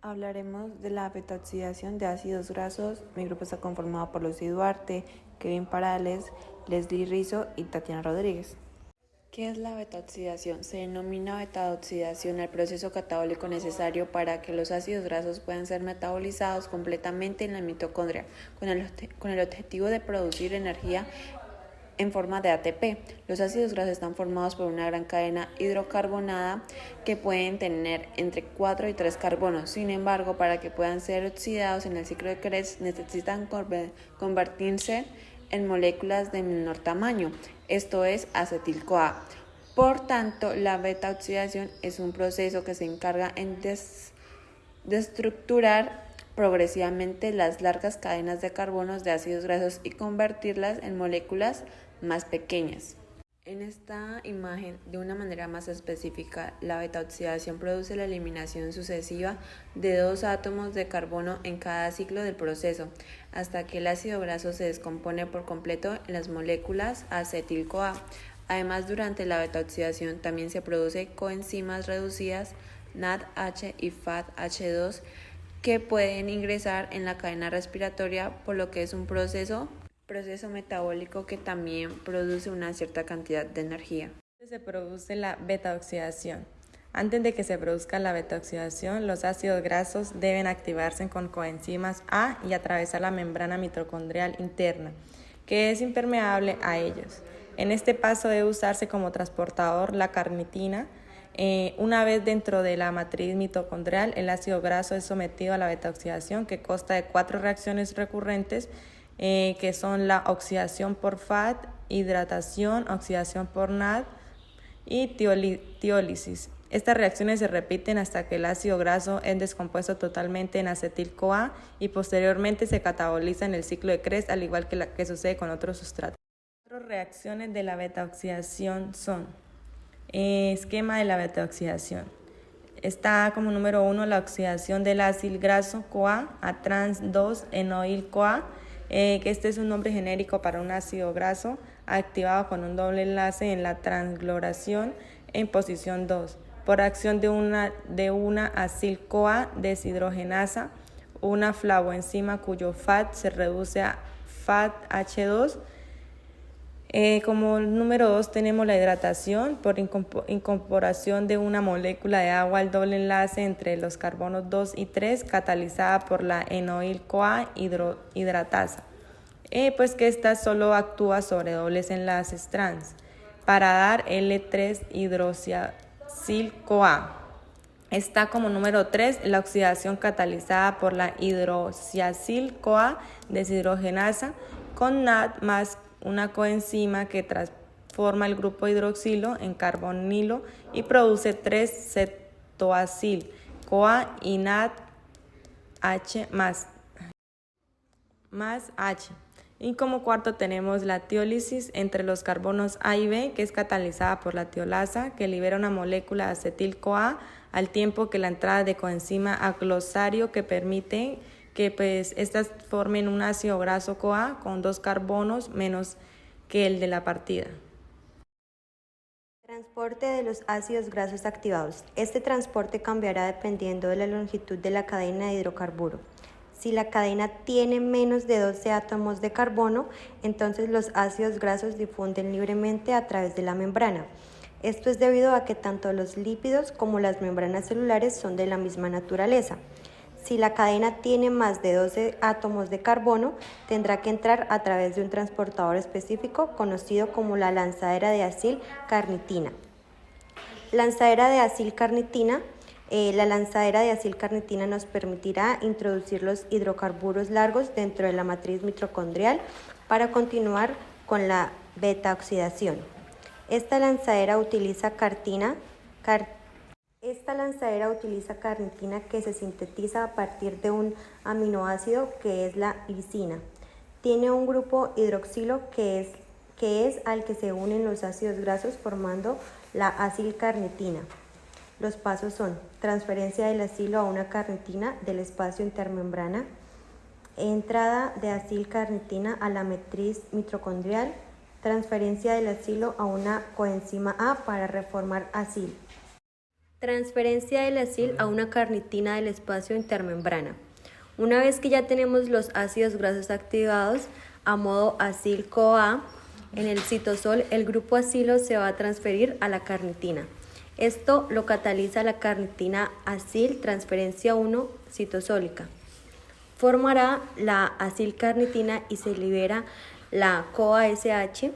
Hablaremos de la beta-oxidación de ácidos grasos. Mi grupo está conformado por Lucy Duarte, Kevin Parales, Leslie Rizzo y Tatiana Rodríguez. ¿Qué es la beta-oxidación? Se denomina beta-oxidación al proceso catabólico necesario para que los ácidos grasos puedan ser metabolizados completamente en la mitocondria, con el objetivo de producir energía en forma de ATP. Los ácidos grasos están formados por una gran cadena hidrocarbonada que pueden tener entre 4 y 3 carbonos. Sin embargo, para que puedan ser oxidados en el ciclo de Krebs necesitan convertirse en moléculas de menor tamaño, esto es acetil-CoA. Por tanto, la beta-oxidación es un proceso que se encarga en destructurar progresivamente las largas cadenas de carbonos de ácidos grasos y convertirlas en moléculas más pequeñas. En esta imagen, de una manera más específica, la beta-oxidación produce la eliminación sucesiva de 2 átomos de carbono en cada ciclo del proceso, hasta que el ácido graso se descompone por completo en las moléculas acetil-CoA. Además, durante la beta-oxidación también se producen coenzimas reducidas NADH y FADH2 que pueden ingresar en la cadena respiratoria, por lo que es un proceso metabólico que también produce una cierta cantidad de energía. Se produce la beta-oxidación. Antes de que se produzca la beta-oxidación, los ácidos grasos deben activarse con coenzimas A y atravesar la membrana mitocondrial interna, que es impermeable a ellos. En este paso debe usarse como transportador la carnitina. Una vez dentro de la matriz mitocondrial, el ácido graso es sometido a la beta-oxidación, que consta de 4 reacciones recurrentes, que son la oxidación por FAD, hidratación, oxidación por NAD y tiólisis. Estas reacciones se repiten hasta que el ácido graso es descompuesto totalmente en acetil-CoA y posteriormente se cataboliza en el ciclo de Krebs, al igual que sucede con otros sustratos. Otras reacciones de la beta-oxidación son esquema de la beta-oxidación. Está como número 1 la oxidación del ácido graso CoA a trans 2-enoil-CoA, que este es un nombre genérico para un ácido graso activado con un doble enlace en la transloración en posición 2 por acción de una acil-CoA deshidrogenasa, una flavoenzima cuyo FAD se reduce a FADH2. Como número 2 tenemos la hidratación por incorporación de una molécula de agua al doble enlace entre los carbonos 2 y 3 catalizada por la enoil-CoA hidratasa, pues que esta solo actúa sobre dobles enlaces trans para dar L3-hidroxiacil-CoA. Está como número 3 la oxidación catalizada por la hidroxiacil-CoA deshidrogenasa con NAD más una coenzima que transforma el grupo hidroxilo en carbonilo y produce 3-cetoacil-CoA y NADH más H. Y como cuarto tenemos la tiólisis entre los carbonos A y B, que es catalizada por la tiolasa, que libera una molécula de acetil-CoA, al tiempo que la entrada de coenzima A glosario, que permite que estas formen un ácido graso CoA con 2 carbonos menos que el de la partida. Transporte de los ácidos grasos activados. Este transporte cambiará dependiendo de la longitud de la cadena de hidrocarburo. Si la cadena tiene menos de 12 átomos de carbono, entonces los ácidos grasos difunden libremente a través de la membrana. Esto es debido a que tanto los lípidos como las membranas celulares son de la misma naturaleza. Si la cadena tiene más de 12 átomos de carbono, tendrá que entrar a través de un transportador específico conocido como la lanzadera de acil-carnitina. Lanzadera de acil-carnitina. La lanzadera de acil-carnitina nos permitirá introducir los hidrocarburos largos dentro de la matriz mitocondrial para continuar con la beta-oxidación. Esta lanzadera utiliza carnitina que se sintetiza a partir de un aminoácido que es la lisina. Tiene un grupo hidroxilo que es al que se unen los ácidos grasos formando la acil-carnitina. Los pasos son transferencia del acilo a una carnitina del espacio intermembrana, entrada de acil-carnitina a la matriz mitocondrial, transferencia del acilo a una coenzima A para reformar acil. Transferencia del acil a una carnitina del espacio intermembrana. Una vez que ya tenemos los ácidos grasos activados a modo acil-CoA, en el citosol el grupo acilo se va a transferir a la carnitina. Esto lo cataliza la carnitina acil transferencia 1 citosólica. Formará la acilcarnitina y se libera la CoASH.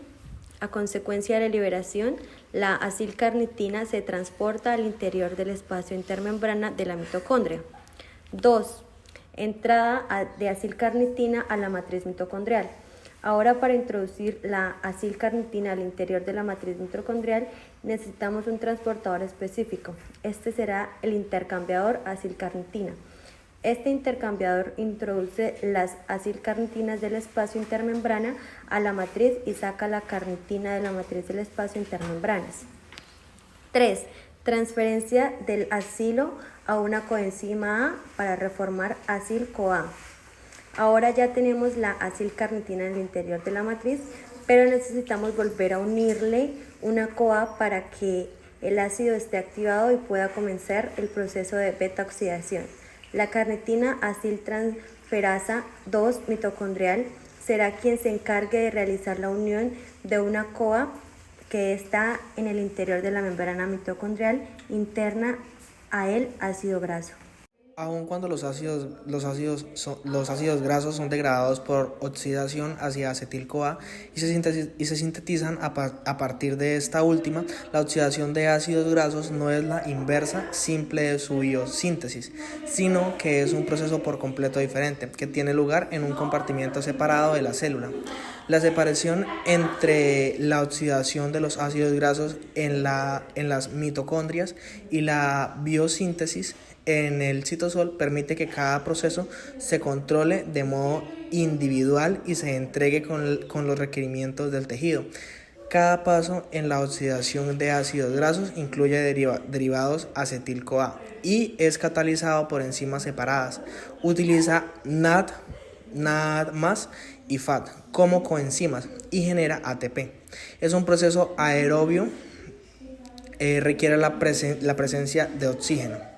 A consecuencia de la liberación, la acilcarnitina se transporta al interior del espacio intermembrana de la mitocondria. 2. Entrada de acilcarnitina a la matriz mitocondrial. Ahora, para introducir la acilcarnitina al interior de la matriz mitocondrial necesitamos un transportador específico. Este será el intercambiador acilcarnitina. Este intercambiador introduce las acilcarnitinas del espacio intermembrana a la matriz y saca la carnitina de la matriz del espacio intermembranas. 3. Transferencia del acilo a una coenzima A para reformar acil-CoA. Ahora ya tenemos la acilcarnitina en el interior de la matriz, pero necesitamos volver a unirle una CoA para que el ácido esté activado y pueda comenzar el proceso de beta-oxidación. La carnitina aciltransferasa 2 mitocondrial será quien se encargue de realizar la unión de una CoA que está en el interior de la membrana mitocondrial interna a el ácido graso. Aun cuando los ácidos grasos son degradados por oxidación hacia acetil-CoA y se sintetizan a partir de esta última, la oxidación de ácidos grasos no es la inversa simple de su biosíntesis, sino que es un proceso por completo diferente, que tiene lugar en un compartimiento separado de la célula. La separación entre la oxidación de los ácidos grasos en las mitocondrias y la biosíntesis en el citosol permite que cada proceso se controle de modo individual y se entregue con los requerimientos del tejido. Cada paso en la oxidación de ácidos grasos incluye derivados acetil-CoA y es catalizado por enzimas separadas. Utiliza NAD+, y FAT como coenzimas y genera ATP. Es un proceso aerobio, requiere la presencia de oxígeno.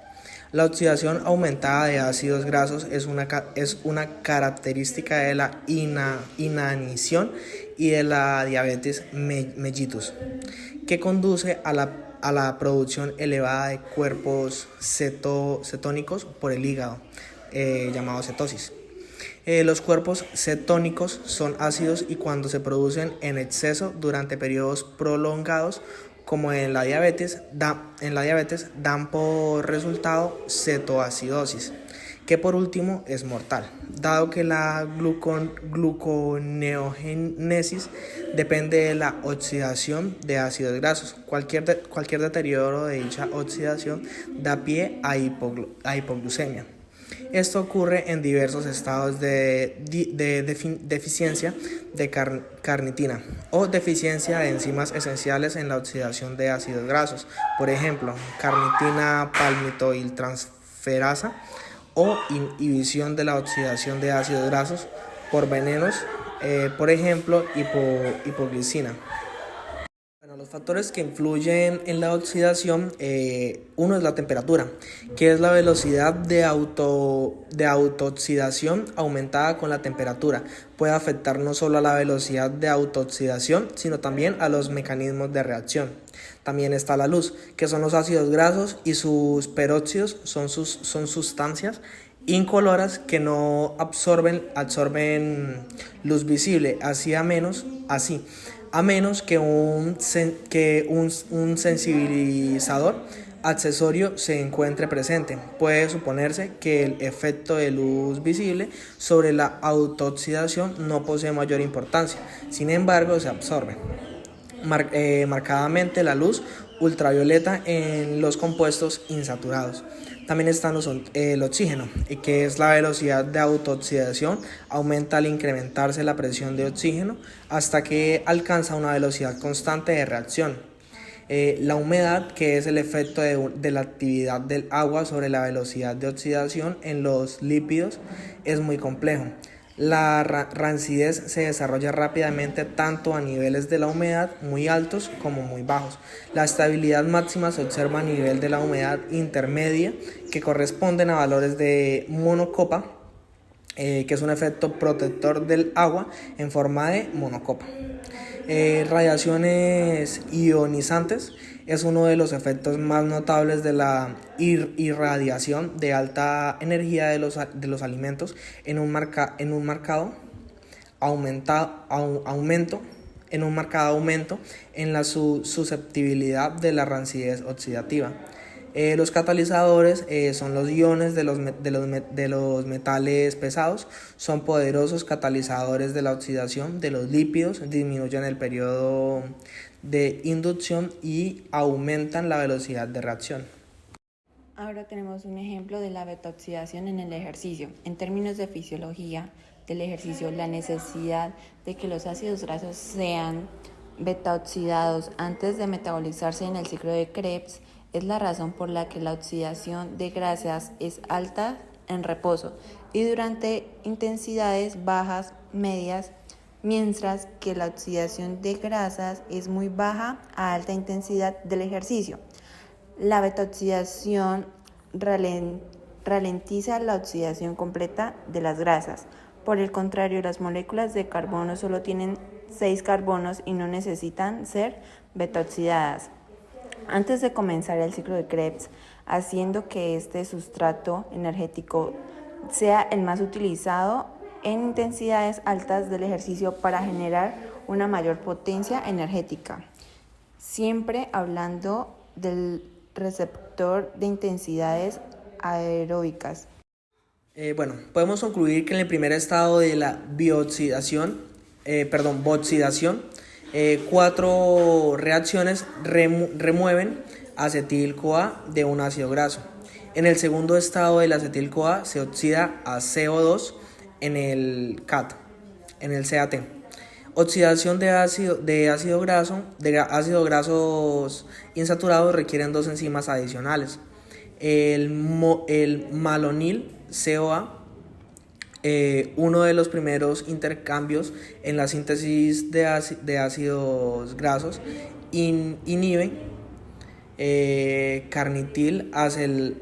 La oxidación aumentada de ácidos grasos es una característica de la inanición y de la diabetes mellitus, que conduce a la producción elevada de cuerpos cetónicos por el hígado, llamado cetosis. Los cuerpos cetónicos son ácidos y cuando se producen en exceso durante periodos prolongados, como en la diabetes, dan por resultado cetoacidosis, que por último es mortal, dado que la gluconeogénesis depende de la oxidación de ácidos grasos. Cualquier deterioro de dicha oxidación da pie a hipoglucemia. Esto ocurre en diversos estados de deficiencia de carnitina o deficiencia de enzimas esenciales en la oxidación de ácidos grasos, por ejemplo, carnitina palmitoiltransferasa o inhibición de la oxidación de ácidos grasos por venenos, por ejemplo, hipoglicina. Los factores que influyen en la oxidación, uno es la temperatura, que es la velocidad de autooxidación aumentada con la temperatura. Puede afectar no solo a la velocidad de autooxidación, sino también a los mecanismos de reacción. También está la luz, que son los ácidos grasos y sus peróxidos, son sustancias incoloras que no absorben luz visible, a menos que un sensibilizador accesorio se encuentre presente. Puede suponerse que el efecto de luz visible sobre la autooxidación no posee mayor importancia, sin embargo se absorbe marcadamente la luz ultravioleta en los compuestos insaturados. También están el oxígeno, que es la velocidad de autooxidación, aumenta al incrementarse la presión de oxígeno hasta que alcanza una velocidad constante de reacción. La humedad, que es el efecto de la actividad del agua sobre la velocidad de oxidación en los lípidos, es muy complejo. La rancidez se desarrolla rápidamente tanto a niveles de la humedad muy altos como muy bajos. La estabilidad máxima se observa a nivel de la humedad intermedia, que corresponden a valores de monocopa, que es un efecto protector del agua en forma de monocopa. Radiaciones ionizantes es uno de los efectos más notables de la irradiación de alta energía de los alimentos en un marcado aumento en la susceptibilidad de la rancidez oxidativa. Los catalizadores son los iones de los metales pesados, son poderosos catalizadores de la oxidación de los lípidos, disminuyen el periodo de inducción y aumentan la velocidad de reacción. Ahora tenemos un ejemplo de la beta-oxidación en el ejercicio. En términos de fisiología del ejercicio, la necesidad de que los ácidos grasos sean beta-oxidados antes de metabolizarse en el ciclo de Krebs es la razón por la que la oxidación de grasas es alta en reposo y durante intensidades bajas, medias, mientras que la oxidación de grasas es muy baja a alta intensidad del ejercicio. La beta-oxidación ralentiza la oxidación completa de las grasas. Por el contrario, las moléculas de carbono solo tienen 6 carbonos y no necesitan ser beta-oxidadas antes de comenzar el ciclo de Krebs, haciendo que este sustrato energético sea el más utilizado en intensidades altas del ejercicio para generar una mayor potencia energética. Siempre hablando del receptor de intensidades aeróbicas. Podemos concluir que en el primer estado de la bioxidación, booxidación, 4 reacciones remueven acetil-CoA de un ácido graso. En el segundo estado del acetil-CoA se oxida a CO2 en el CAT. Oxidación de ácidos grasos insaturados requieren 2 enzimas adicionales. El malonil CoA, uno de los primeros intercambios en la síntesis de ácidos grasos, inhibe carnitil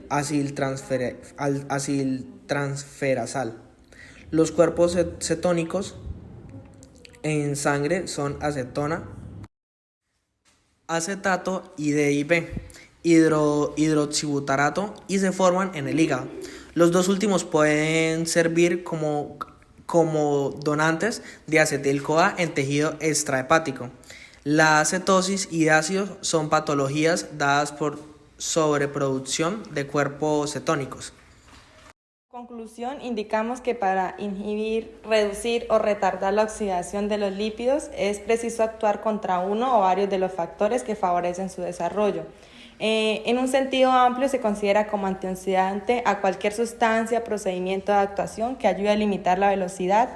aciltransferasal. Los cuerpos cetónicos en sangre son acetona, acetato y DIP, hidroxibutarato, y se forman en el hígado. Los 2 últimos pueden servir como donantes de acetil-CoA en tejido extrahepático. La acetosis y ácidos son patologías dadas por sobreproducción de cuerpos cetónicos. En conclusión, indicamos que para inhibir, reducir o retardar la oxidación de los lípidos es preciso actuar contra uno o varios de los factores que favorecen su desarrollo. En un sentido amplio se considera como antioxidante a cualquier sustancia, procedimiento de actuación que ayude a limitar la velocidad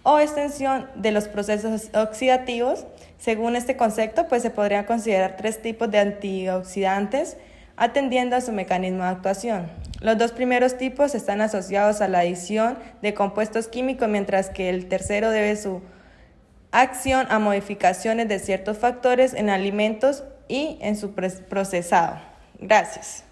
o extensión de los procesos oxidativos. Según este concepto, se podrían considerar 3 tipos de antioxidantes atendiendo a su mecanismo de actuación. Los 2 primeros tipos están asociados a la adición de compuestos químicos, mientras que el tercero debe su acción a modificaciones de ciertos factores en alimentos y en su procesado. Gracias.